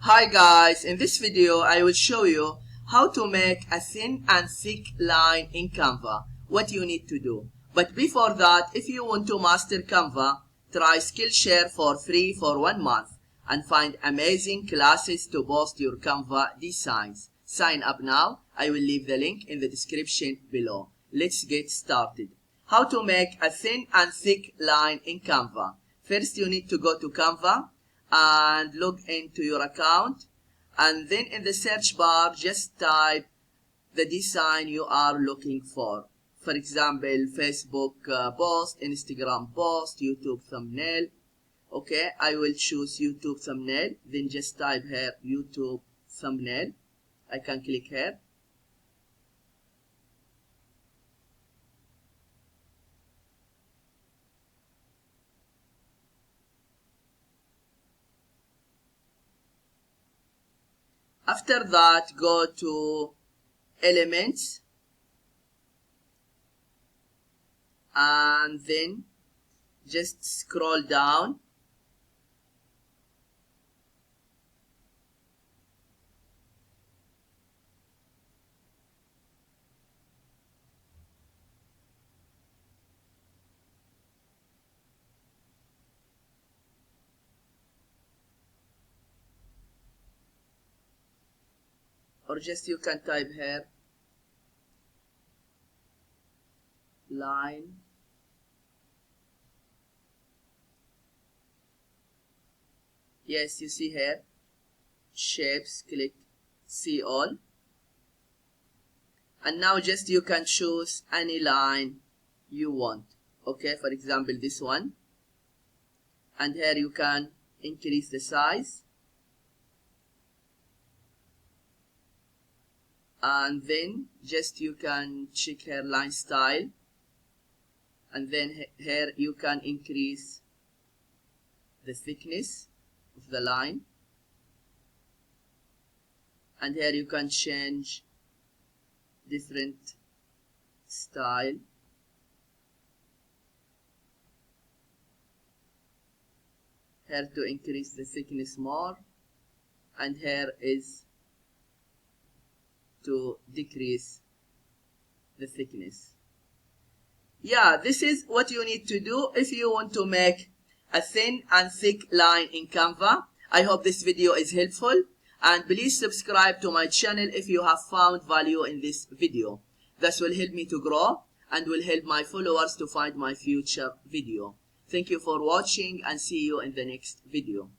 Hi guys, in this video I will show you how to make a thin and thick line in Canva, what you need to do. But before that, if you want to master Canva, try Skillshare for free for 1 month and find amazing classes to boost your Canva designs. Sign up now. I will leave the link in the description below. Let's get started. How to make a thin and thick line in Canva. First, you need to go to Canva and log into your account, and then in the search bar just type the design you are looking for. For example, Facebook post, Instagram post, YouTube thumbnail. Okay, I will choose YouTube thumbnail. Then just type here YouTube thumbnail. I can click here. After that, go to elements and then just scroll down or just you can type here line yes, you see here shapes, click see all, and now just you can choose any line you want. Okay, for example this one, and here you can increase the size, and then just you can check here line style, and then here you can increase the thickness of the line, and here you can change different style. Here to increase the thickness more, and here is to decrease the thickness. Yeah, this is what you need to do if you want to make a thin and thick line in Canva. I hope this video is helpful, and please subscribe to my channel if you have found value in this video. This will help me to grow and will help my followers to find my future video. Thank you for watching and see you in the next video.